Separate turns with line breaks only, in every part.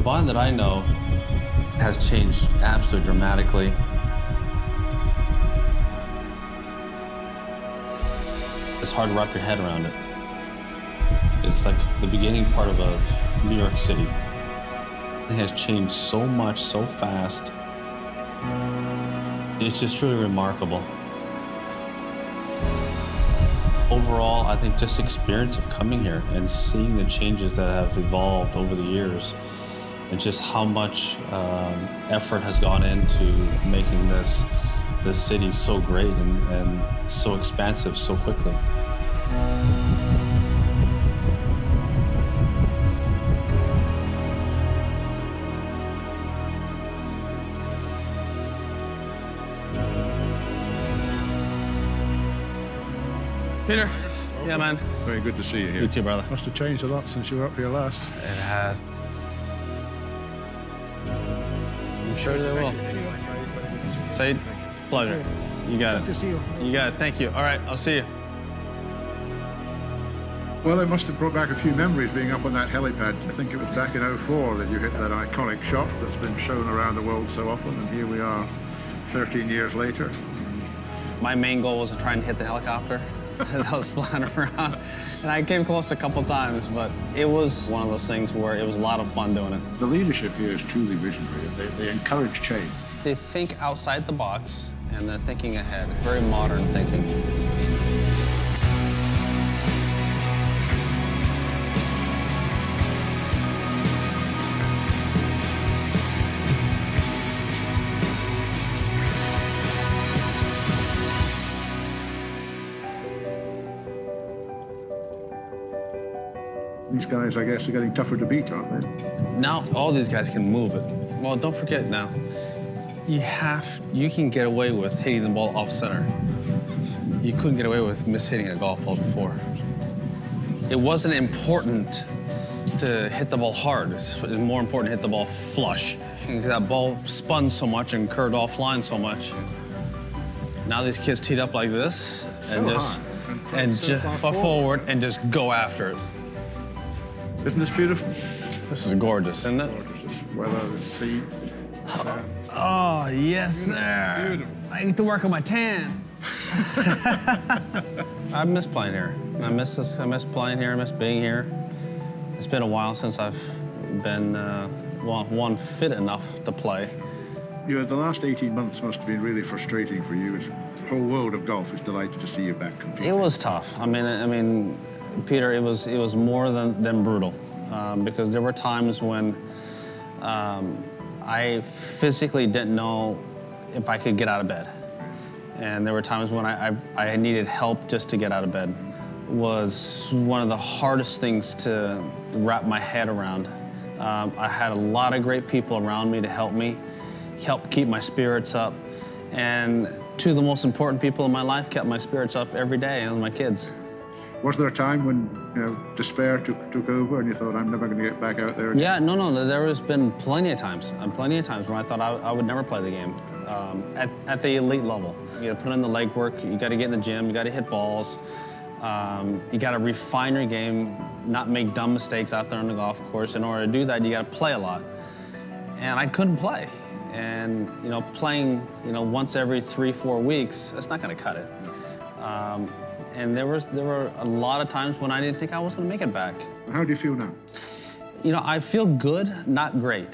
bond that I know has changed absolutely dramatically. It's hard to wrap your head around it. It's like the beginning part of New York City. It has changed so much, so fast. It's just truly remarkable. Overall, I think just the experience of coming here and seeing the changes that have evolved over the years and just how much effort has gone into making this city so great and so expansive so quickly.
Peter. Yeah, man.
Very good to see you here.
You too, brother.
Must have changed a lot since you were up here last.
It has. I'm sure they will. Said, pleasure. You got it.
Good to see you.
You got it. Thank you. All right, I'll see you.
Well, it must have brought back a few memories being up on that helipad. I think it was back in '04 that you hit that iconic shot that's been shown around the world so often, and here we are 13 years later.
My main goal was to try and hit the helicopter that was flying around. And I came close a couple times, but it was one of those things where it was a lot of fun doing it.
The leadership here is truly visionary. They encourage change.
They think outside the box, and they're thinking ahead. Very modern thinking.
These guys, I guess, are getting tougher to beat, aren't they?
Now all these guys can move it. Well, don't forget now, you can get away with hitting the ball off center. You couldn't get away with mishitting a golf ball before. It wasn't important to hit the ball hard. It was more important to hit the ball flush. That ball spun so much and curved offline so much. Now these kids teed up like this and just forward and just go after it.
Isn't this beautiful?
This is gorgeous, isn't it?
Gorgeous. Weather, the sea.
Oh, yes, sir.
Beautiful.
I get to work on my tan. I miss playing here. I miss this. I miss playing here. I miss being here. It's been a while since I've been, one, fit enough to play.
You know, the last 18 months must have been really frustrating for you. The whole world of golf is delighted to see you back competing.
It was tough. I mean, Peter, it was more than brutal, because there were times when I physically didn't know if I could get out of bed, and there were times when I needed help just to get out of bed. It was one of the hardest things to wrap my head around. I had a lot of great people around me to help keep my spirits up, and two of the most important people in my life kept my spirits up every day, and my kids.
Was there a time when, you know, despair took over and you thought, I'm never going to get back out there again?
Yeah, no, there has been plenty of times when I thought I would never play the game at the elite level. You got to put in the legwork, you got to get in the gym, you got to hit balls, you got to refine your game, not make dumb mistakes out there on the golf course. In order to do that, you got to play a lot. And I couldn't play. And, you know, playing, you know, once every 3-4 weeks, that's not going to cut it. And there were a lot of times when I didn't think I was going to make it back.
How do you feel now?
You know, I feel good, not great.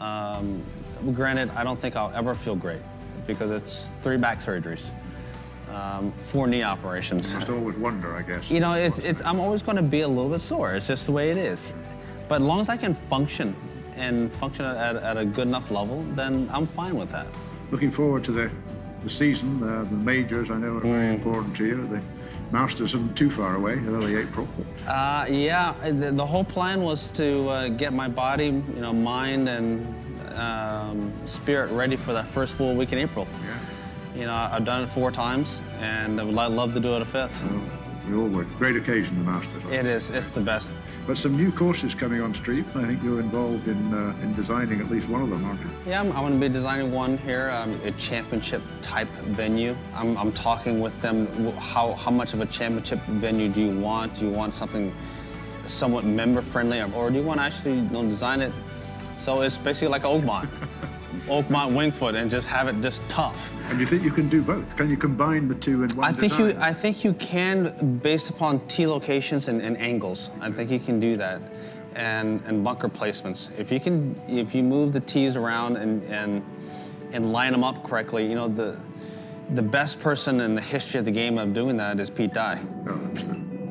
Granted, I don't think I'll ever feel great because it's 3 back surgeries, 4 knee operations.
You must always wonder, I guess.
You know, I'm always going to be a little bit sore. It's just the way it is. But as long as I can function at a good enough level, then I'm fine with that.
Looking forward to the season, the majors, I know are very important to you. The Masters isn't too far away, early April.
Yeah, the whole plan was to get my body, you know, mind and spirit ready for that first full week in April.
Yeah.
You know, I've done it 4 times, and I'd love to do it a 5th.
We all would. Great occasion, the Masters.
It is. It's the best.
But some new courses coming on stream. I think you're involved in designing at least one of them, aren't you?
Yeah, I'm going to be designing one here, a championship-type venue. I'm talking with them. How much of a championship venue do you want? Do you want something somewhat member-friendly, or do you want to actually, you know, design it So it's basically like Oakmont. Oakmont Wingfoot, and just have it just tough.
And you think you can do both? Can you combine the two in one design?
I think you can, based upon tee locations and angles. I think you can do that, and bunker placements. If you move the tees around and line them up correctly, you know, the best person in the history of the game of doing that is Pete Dye.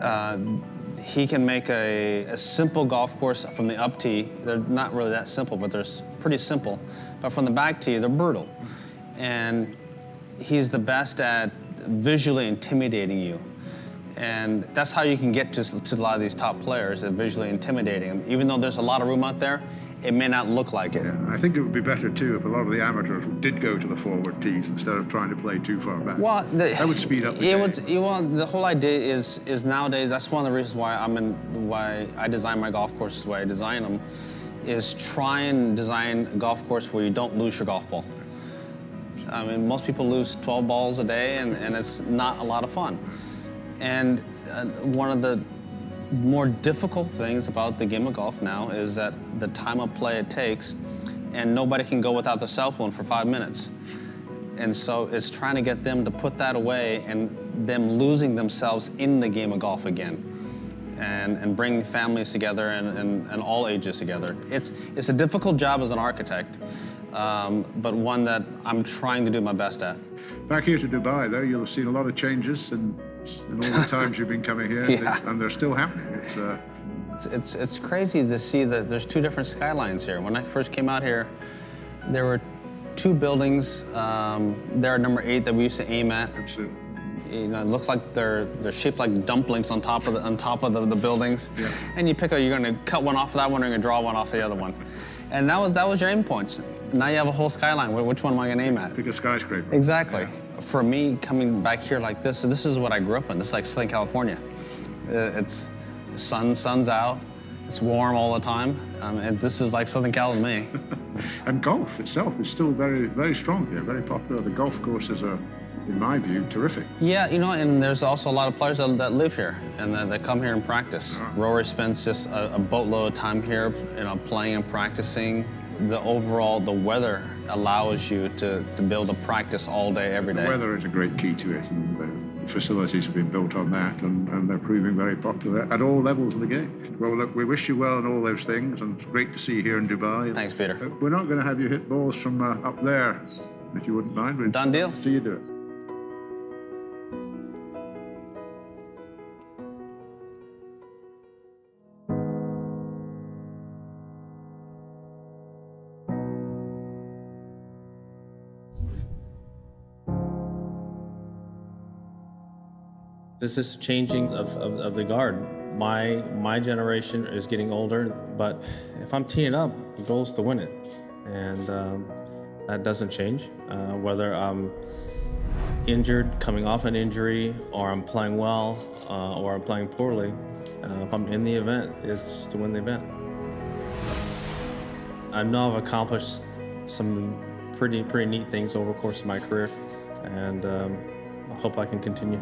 Oh,
he can make a simple golf course from the up tee. They're not really that simple, but they're pretty simple. But from the back tee, they're brutal. And he's the best at visually intimidating you. And that's how you can get to a lot of these top players, at visually intimidating them. Even though there's a lot of room out there, it may not look like it.
yeah. I think it would be better too if a lot of the amateurs did go to the forward tees instead of trying to play too far back.
Well,
that would speed up the game.
The whole idea is nowadays, that's one of the reasons why I design my golf courses the way I design them, is try and design a golf course where you don't lose your golf ball. I mean, most people lose 12 balls a day, and it's not a lot of fun. And one of the more difficult things about the game of golf now is that the time of play it takes, and nobody can go without their cell phone for 5 minutes. And so it's trying to get them to put that away and them losing themselves in the game of golf again, and bringing families together and all ages together. It's a difficult job as an architect, but one that I'm trying to do my best at.
Back here to Dubai, though, you'll have seen a lot of changes in all the times you've been coming here,
Yeah.
and they're still happening.
It's crazy to see that there's two different skylines here. When I first came out here, there were two buildings there at number 8 that we used to aim at.
Absolutely.
You know, it looks like they're shaped like dumplings on top of the buildings.
Yeah.
And you pick you're going to cut one off of that one, or you're going to draw one off the other one. And that was your aim points. Now you have a whole skyline. Which one am I going to aim at?
Pick a skyscraper.
Exactly.
Yeah.
For me, coming back here like this is what I grew up in. This is like Southern California. It's sun's out. It's warm all the time. And this is like Southern Cal to me.
And golf itself is still very, very strong here, very popular. The golf courses are, in my view, terrific.
Yeah, you know, and there's also a lot of players that live here and that come here and practice. Rory spends just a boatload of time here, you know, playing and practicing. The weather allows you to be able to practice all day, every day.
The weather is a great key to it, and the facilities have been built on that, and they're proving very popular at all levels of the game. Well, look, we wish you well in all those things, and it's great to see you here in Dubai.
Thanks, Peter.
We're not going to have you hit balls from up there, if you wouldn't mind. We'd
Done deal.
love to see you do it.
This is changing of the guard. My generation is getting older, but if I'm teeing up, the goal is to win it. And that doesn't change. Whether I'm injured, coming off an injury, or I'm playing well, or I'm playing poorly, if I'm in the event, it's to win the event. I know I've accomplished some pretty neat things over the course of my career, and I hope I can continue.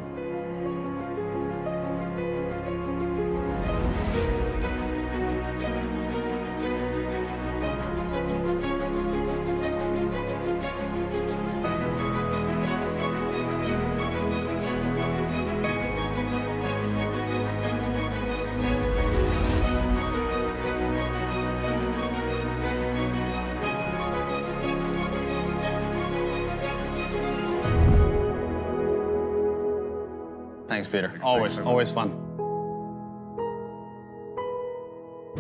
Thanks, Peter. Always fun.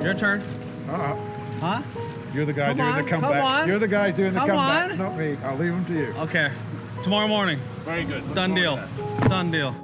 Your turn. Huh?
You're the guy doing the comeback.
Come on.
You're the guy doing the comeback,
on.
not me. I'll leave them to you.
Okay. Tomorrow morning.
Very good.
Done deal. Done deal.